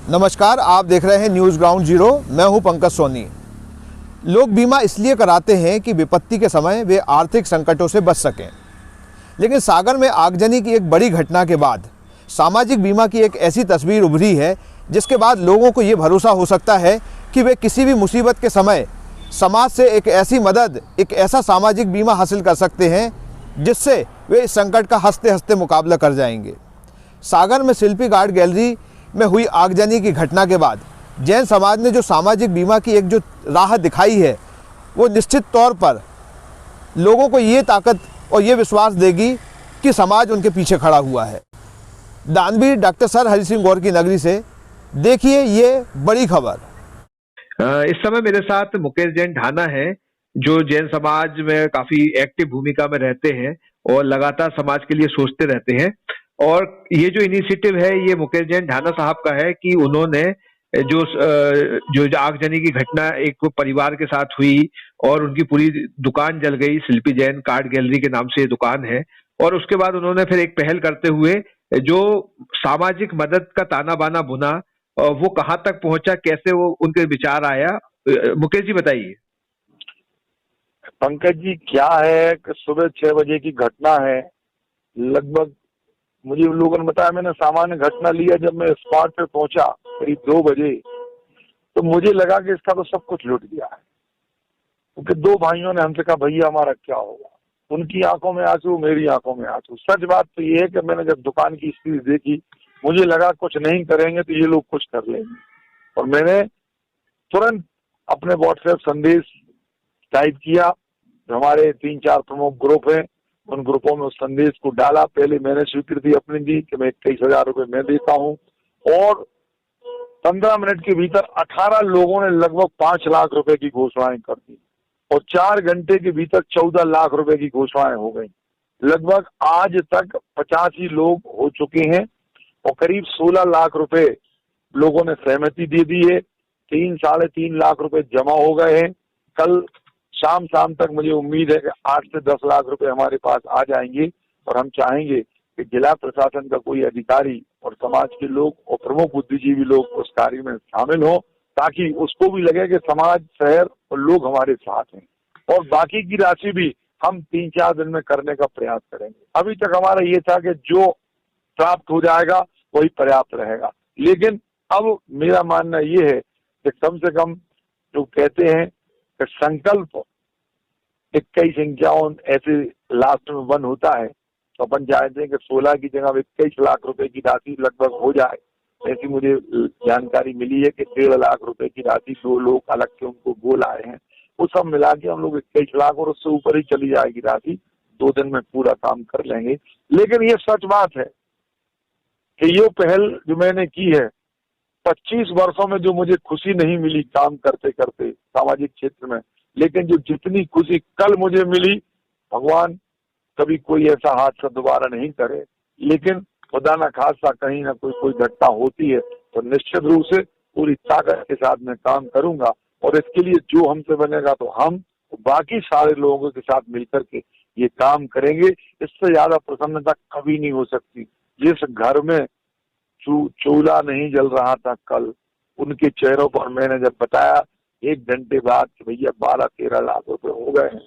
नमस्कार, आप देख रहे हैं न्यूज़ ग्राउंड जीरो। मैं हूं पंकज सोनी। लोग बीमा इसलिए कराते हैं कि विपत्ति के समय वे आर्थिक संकटों से बच सकें। लेकिन सागर में आगजनी की एक बड़ी घटना के बाद सामाजिक बीमा की एक ऐसी तस्वीर उभरी है जिसके बाद लोगों को ये भरोसा हो सकता है कि वे किसी भी मुसीबत के समय समाज से एक ऐसी मदद, एक ऐसा सामाजिक बीमा हासिल कर सकते हैं जिससे वे इस संकट का हंसते हंसते मुकाबला कर जाएंगे। सागर में शिल्पी आर्ट गैलरी में हुई आगजनी की घटना के बाद जैन समाज ने जो सामाजिक बीमा की एक जो राह दिखाई है, वो निश्चित तौर पर लोगों को ये ताकत और ये विश्वास देगी कि समाज उनके पीछे खड़ा हुआ है। दानवीर डॉक्टर सर हरि सिंह गौर की नगरी से देखिए ये बड़ी खबर। इस समय मेरे साथ मुकेश जैन ढाना है, जो जैन समाज में काफी एक्टिव भूमिका में रहते हैं और लगातार समाज के लिए सोचते रहते हैं। और ये जो इनिशिएटिव है ये मुकेश जैन ढाना साहब का है कि उन्होंने जो आगजनी की घटना एक परिवार के साथ हुई और उनकी पूरी दुकान जल गई। शिल्पी जैन कार्ड गैलरी के नाम से ये दुकान है। और उसके बाद उन्होंने फिर एक पहल करते हुए जो सामाजिक मदद का ताना बाना बुना, वो कहाँ तक पहुंचा, कैसे वो उनके विचार आया, मुकेश जी बताइए। पंकज जी, क्या है कि सुबह 6 बजे की घटना है। लगभग मुझे लोगों ने बताया, मैंने सामान्य घटना लिया। जब मैं स्पॉट पे पहुंचा करीब 2 बजे, तो मुझे लगा कि इसका तो सब कुछ लुट गया है, क्योंकि 2 भाइयों ने हमसे कहा भैया हमारा क्या होगा। उनकी आंखों में आंसू, मेरी आंखों में आंसू। सच बात तो ये है कि मैंने जब दुकान की स्थिति देखी, मुझे लगा कुछ नहीं करेंगे तो ये लोग कुछ कर लेंगे। और मैंने तुरंत अपने व्हाट्सएप संदेश टाइप किया। हमारे 3-4 प्रमुख ग्रुप हैं, उन ग्रुपों में उस संदेश को डाला। पहले मैंने स्वीकृति अपनी दी कि मैं 21,000 रुपए मैं देता हूं, और 15 मिनट के भीतर 18 लोगों ने लगभग 5 लाख रुपए की घोषणाएं कर दी, और 4 घंटे के भीतर 14 लाख रुपए की घोषणाएं हो गई। लगभग आज तक 85 लोग हो चुके हैं, और करीब 16 लाख रुपए लोगों ने सहमति दे दी है। 3-3.5 लाख रुपए जमा हो गए हैं। कल शाम तक मुझे उम्मीद है कि 8 से 10 लाख रुपए हमारे पास आ जाएंगे। और हम चाहेंगे कि जिला प्रशासन का कोई अधिकारी और समाज के लोग और प्रमुख बुद्धिजीवी लोग उस कार्य में शामिल हो, ताकि उसको भी लगे कि समाज, शहर और लोग हमारे साथ हैं। और बाकी की राशि भी हम 3-4 दिन में करने का प्रयास करेंगे। अभी तक हमारा ये था कि जो प्राप्त हो जाएगा वही पर्याप्त रहेगा, लेकिन अब मेरा मानना ये है कि कम से कम जो कहते हैं कि संकल्प 21-51 ऐसे लास्ट में बंद होता है, तो अपन चाहते हैं कि 16 की जगह 21 लाख रुपए की राशि लगभग हो जाए। ऐसी मुझे जानकारी मिली है कि 1.5 लाख रुपए की राशि 2 लोग अलग से उनको बोल आए हैं। वो सब मिला के हम लोग 21 लाख और उससे ऊपर ही चली जाएगी राशि। 2 दिन में पूरा काम कर लेंगे। लेकिन ये सच बात है कि ये पहल जो मैंने की है, 25 वर्षों में जो मुझे खुशी नहीं मिली काम करते करते सामाजिक क्षेत्र में, लेकिन जो जितनी खुशी कल मुझे मिली, भगवान कभी कोई ऐसा हादसा दोबारा नहीं करे। लेकिन खुदा ना खासा कहीं ना कोई घटना होती है तो निश्चित रूप से पूरी ताकत के साथ मैं काम करूंगा। और इसके लिए जो हमसे बनेगा तो हम बाकी सारे लोगों के साथ मिलकर के ये काम करेंगे। इससे ज्यादा प्रसन्नता कभी नहीं हो सकती। जिस घर में चूल्हा नहीं जल रहा था कल, उनके चेहरों पर मैंने जब बताया 1 घंटे बाद कि भैया 12-13 लाख रुपए हो गए हैं,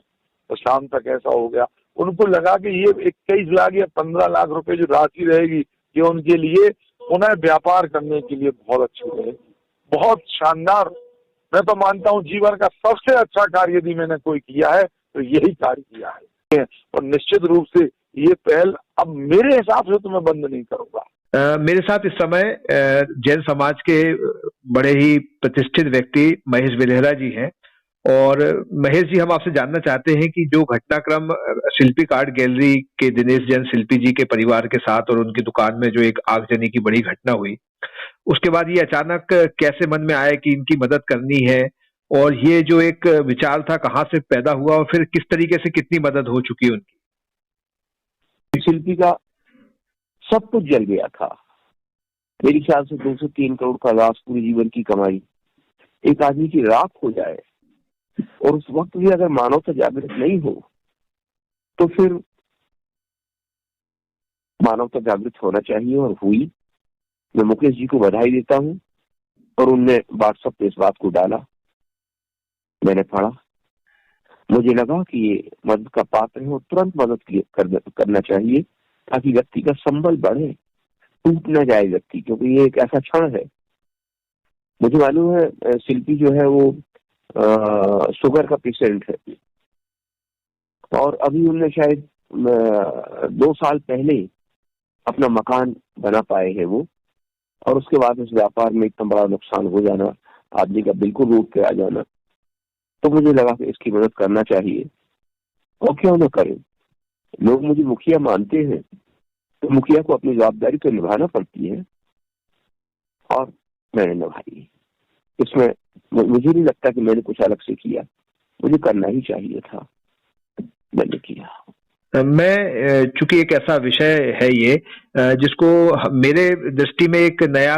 तो शाम तक ऐसा हो गया, उनको लगा कि ये 21 लाख या 15 लाख रुपए जो राशि रहेगी, ये उनके लिए पुनः व्यापार करने के लिए बहुत अच्छी रहेगी। बहुत शानदार। मैं तो मानता हूँ जीवन का सबसे अच्छा कार्य यदि मैंने कोई किया है तो यही कार्य किया है। और निश्चित रूप से ये पहल अब मेरे हिसाब से तो मैं बंद नहीं करूंगा। मेरे साथ इस समय जैन समाज के बड़े ही प्रतिष्ठित व्यक्ति महेश बेलेहरा जी हैं। और महेश जी, हम आपसे जानना चाहते हैं कि जो घटनाक्रम शिल्पी आर्ट गैलरी के दिनेश जैन शिल्पी जी के परिवार के साथ और उनकी दुकान में जो एक आगजनी की बड़ी घटना हुई, उसके बाद ये अचानक कैसे मन में आया कि इनकी मदद करनी है, और ये जो एक विचार था कहाँ से पैदा हुआ, और फिर किस तरीके से कितनी मदद हो चुकी उनकी? शिल्पी का सब कुछ जल गया था। मेरे ख्याल से 2 से 3 करोड़ का लॉस, पूरे जीवन की कमाई एक आदमी की राख हो जाए, और उस वक्त भी अगर मानवता जागृत नहीं हो तो फिर मानवता जागृत होना चाहिए, और हुई। मैं मुकेश जी को बधाई देता हूँ और उनने व्हाट्सएप पे इस बात को डाला। मैंने पढ़ा, मुझे लगा कि ये मदद का पात्र है और तुरंत मदद करना चाहिए ताकि व्यक्ति का संबल बढ़े, टूट न जाए व्यक्ति, क्योंकि ये एक ऐसा क्षण है। मुझे मालूम है शिल्पी जो है वो शुगर का पेशेंट है और अभी उनने शायद 2 साल पहले अपना मकान बना पाए हैं वो, और उसके बाद उस व्यापार में इतना बड़ा नुकसान हो जाना, आदमी का बिल्कुल रोड पे आ जाना, तो मुझे लगा कि इसकी मदद करना चाहिए। और क्यों न करें, लोग मुझे मुखिया मानते हैं तो मुखिया को अपनी जवाबदारी तो निभाना पड़ती है और मैंने निभाई। इसमें मुझे नहीं लगता कि मैंने कुछ अलग से किया, मुझे करना ही चाहिए था, मैंने किया। मैं चूंकि एक ऐसा विषय है ये जिसको मेरे दृष्टि में एक नया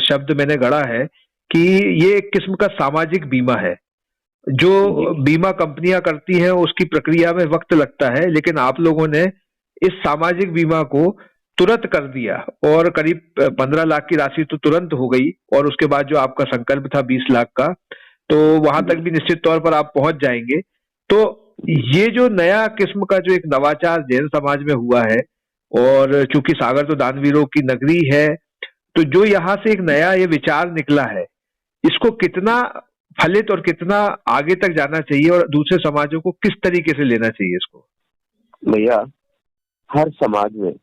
शब्द मैंने गढ़ा है कि ये एक किस्म का सामाजिक बीमा है। जो बीमा कंपनियां करती हैं उसकी प्रक्रिया में वक्त लगता है, लेकिन आप लोगों ने इस सामाजिक बीमा को तुरंत कर दिया और करीब 15 लाख की राशि तो तुरंत हो गई, और उसके बाद जो आपका संकल्प था 20 लाख का, तो वहां तक भी निश्चित तौर पर आप पहुंच जाएंगे। तो ये जो नया किस्म का जो एक नवाचार जैन समाज में हुआ है, और चूंकि सागर तो दानवीरों की नगरी है, तो जो यहाँ से एक नया ये विचार निकला है, इसको कितना फलित और कितना आगे तक जाना चाहिए और दूसरे समाजों को किस तरीके से लेना चाहिए इसको? भैया, हर समाज में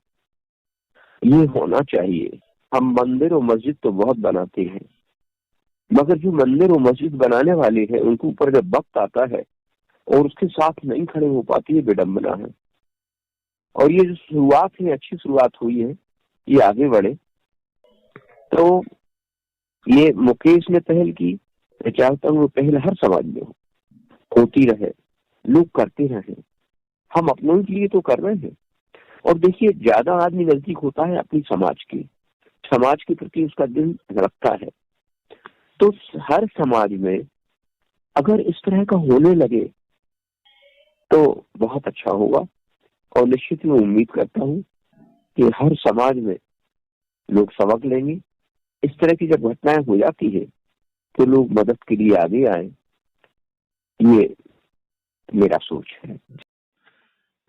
ये होना चाहिए। हम मंदिर और मस्जिद तो बहुत बनाते हैं, मगर जो मंदिर और मस्जिद बनाने वाले हैं उनके ऊपर जब वक्त आता है और उसके साथ नहीं खड़े हो पाती है, विडंबना है। और ये जो शुरुआत है, अच्छी शुरुआत हुई है, ये आगे बढ़े। तो ये मुकेश ने पहल की, मैं चाहता हूँ वो पहल हर समाज में होती रहे, लोग करते रहे। हम अपनों के लिए तो कर रहे हैं। और देखिए, ज्यादा आदमी नजदीक होता है अपनी समाज के प्रति उसका दिल रखता है। तो हर समाज में अगर इस तरह का होने लगे तो बहुत अच्छा होगा। और निश्चित मैं उम्मीद करता हूँ कि हर समाज में लोग सबक लेंगे। इस तरह की जब घटनाएं हो जाती है तो लोग मदद के लिए आगे आए, ये मेरा सोच है।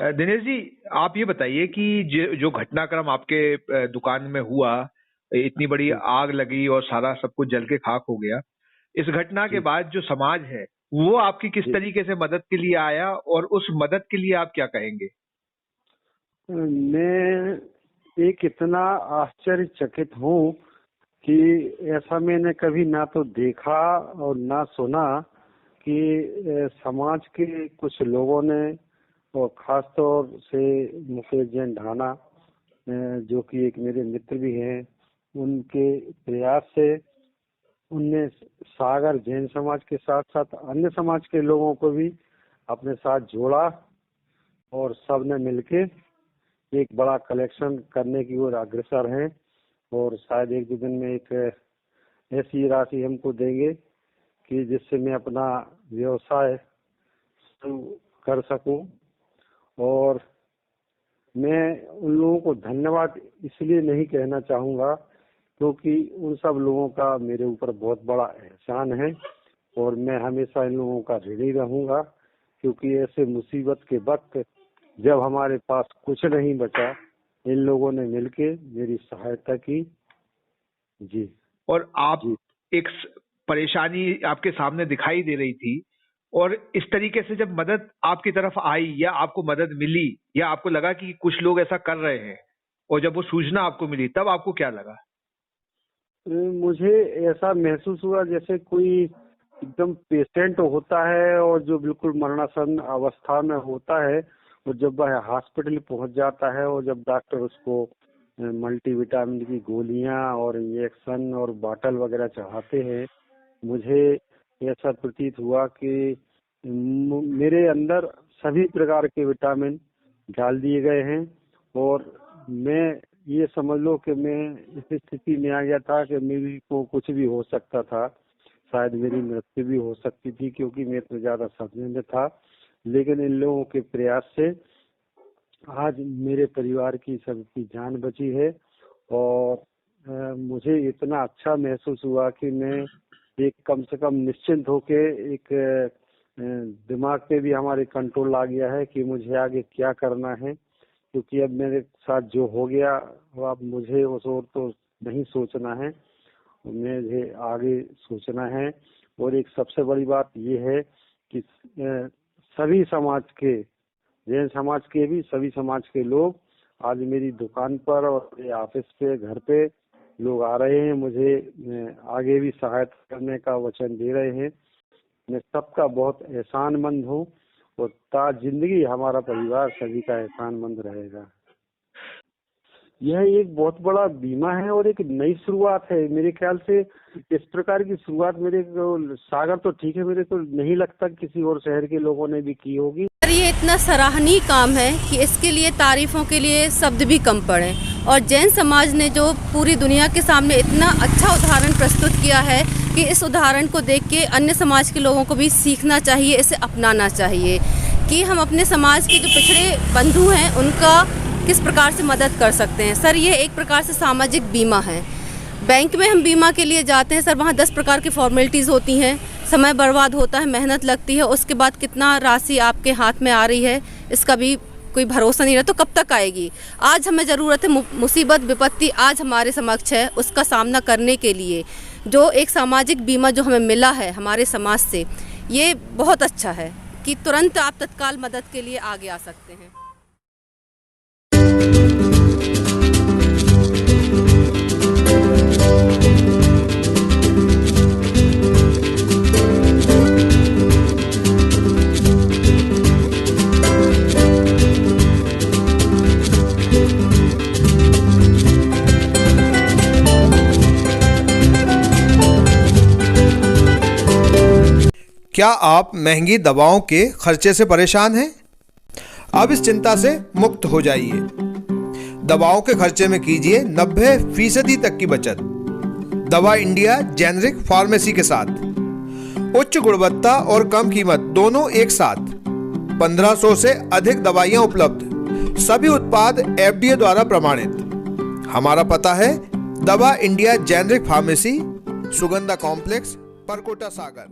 दिनेश जी, आप ये बताइए कि जो घटनाक्रम आपके दुकान में हुआ, इतनी बड़ी आग लगी और सारा सब कुछ जल के खाक हो गया, इस घटना के बाद जो समाज है वो आपकी किस तरीके से मदद के लिए आया, और उस मदद के लिए आप क्या कहेंगे? मैं एक इतना आश्चर्यचकित हूँ कि ऐसा मैंने कभी ना तो देखा और ना सुना कि समाज के कुछ लोगों ने, और खास तौर से मुकेश जैन ढाना, जो कि एक मेरे मित्र भी हैं, उनके प्रयास से उनने सागर जैन समाज के साथ साथ अन्य समाज के लोगों को भी अपने साथ जोड़ा और सब ने मिलके एक बड़ा कलेक्शन करने की ओर अग्रसर हैं। और शायद 1-2 दिन में एक ऐसी राशि हमको देंगे कि जिससे मैं अपना व्यवसाय शुरू कर सकूं। और मैं उन लोगों को धन्यवाद इसलिए नहीं कहना चाहूँगा क्योंकि उन सब लोगों का मेरे ऊपर बहुत बड़ा एहसान है और मैं हमेशा इन लोगों का ऋणी रहूँगा, क्योंकि ऐसे मुसीबत के वक्त जब हमारे पास कुछ नहीं बचा, इन लोगों ने मिलके मेरी सहायता की। जी। और आप जी, एक परेशानी आपके सामने दिखाई दे रही थी, और इस तरीके से जब मदद आपकी तरफ आई या आपको मदद मिली या आपको लगा कि कुछ लोग ऐसा कर रहे हैं, और जब वो सूचना आपको मिली तब आपको क्या लगा? मुझे ऐसा महसूस हुआ जैसे कोई एकदम पेशेंट होता है और जो बिल्कुल मरणासन अवस्था में होता है, और जब वह हॉस्पिटल पहुंच जाता है और जब डॉक्टर उसको मल्टीविटामिन की गोलियां और इंजेक्शन और बॉटल वगैरह चढ़ाते हैं, मुझे ऐसा प्रतीत हुआ कि मेरे अंदर सभी प्रकार के विटामिन डाल दिए गए हैं। और मैं ये समझ लो कि मैं इस स्थिति में आ गया था कि मेरी को कुछ भी हो सकता था, शायद मेरी मृत्यु भी हो सकती थी, क्योंकि मैं इतना ज्यादा सदमे में था। लेकिन इन लोगों के प्रयास से आज मेरे परिवार की सबकी जान बची है और मुझे इतना अच्छा महसूस हुआ कि मैं एक कम से कम निश्चिंत होके एक दिमाग पे भी हमारे कंट्रोल आ गया है कि मुझे आगे क्या करना है, क्योंकि अब मेरे साथ जो हो गया वो अब मुझे उस ओर तो नहीं सोचना है, मुझे आगे सोचना है। और एक सबसे बड़ी बात ये है कि सभी समाज के, जैन समाज के भी सभी समाज के लोग आज मेरी दुकान पर और मेरे ऑफिस पे, घर पे लोग आ रहे हैं, मुझे आगे भी सहायता करने का वचन दे रहे हैं। मैं सबका बहुत एहसानमंद हूँ और ता जिंदगी हमारा परिवार सभी का एहसानमंद रहेगा। यह एक बहुत बड़ा बीमा है और एक नई शुरुआत है। मेरे ख्याल से इस प्रकार की शुरुआत मेरे को, सागर तो ठीक है, मेरे को नहीं लगता किसी और शहर के लोगों ने भी की होगी। ये इतना सराहनीय काम है कि इसके लिए तारीफों के लिए शब्द भी कम पड़े। और जैन समाज ने जो पूरी दुनिया के सामने इतना अच्छा उदाहरण प्रस्तुत किया है कि इस उदाहरण को देख के अन्य समाज के लोगों को भी सीखना चाहिए, इसे अपनाना चाहिए कि हम अपने समाज के जो पिछड़े बंधु हैं उनका किस प्रकार से मदद कर सकते हैं। सर, ये एक प्रकार से सामाजिक बीमा है। बैंक में हम बीमा के लिए जाते हैं सर, वहाँ 10 प्रकार की फॉर्मेलिटीज़ होती हैं, समय बर्बाद होता है, मेहनत लगती है, उसके बाद कितना राशि आपके हाथ में आ रही है इसका भी कोई भरोसा नहीं रहा, तो कब तक आएगी। आज हमें ज़रूरत है, मुसीबत विपत्ति आज हमारे समक्ष है, उसका सामना करने के लिए जो एक सामाजिक बीमा जो हमें मिला है हमारे समाज से, ये बहुत अच्छा है कि तुरंत आप तत्काल मदद के लिए आगे आ सकते हैं। क्या आप महंगी दवाओं के खर्चे से परेशान हैं? अब इस चिंता से मुक्त हो जाइए। दवाओं के खर्चे में कीजिए 90% तक की बचत। दवा इंडिया जेनेरिक फार्मेसी के साथ उच्च गुणवत्ता और कम कीमत दोनों एक साथ। 1500 से अधिक दवाइयां उपलब्ध, सभी उत्पाद FDA द्वारा प्रमाणित। हमारा पता है Dawa India generic pharmacy, Sugandha complex, Parkota Sagar.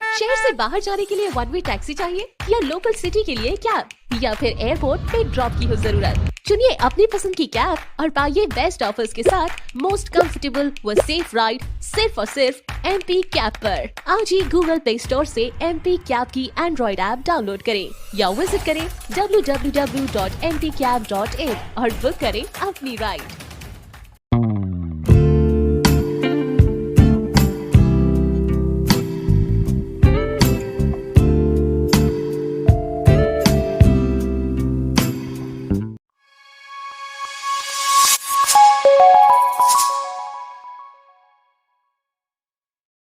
शहर से बाहर जाने के लिए वन वे टैक्सी चाहिए या लोकल सिटी के लिए कैब या फिर एयरपोर्ट पे ड्रॉप की हो जरूरत? चुनिए अपनी पसंद की कैब और पाइए बेस्ट ऑफर्स के साथ मोस्ट कंफर्टेबल व सेफ राइड सिर्फ और सिर्फ MP कैब पर। आज ही गूगल प्ले स्टोर से MP कैब की एंड्रॉइड ऐप डाउनलोड करें या विजिट करें www.mpcab.in और बुक करें अपनी राइड।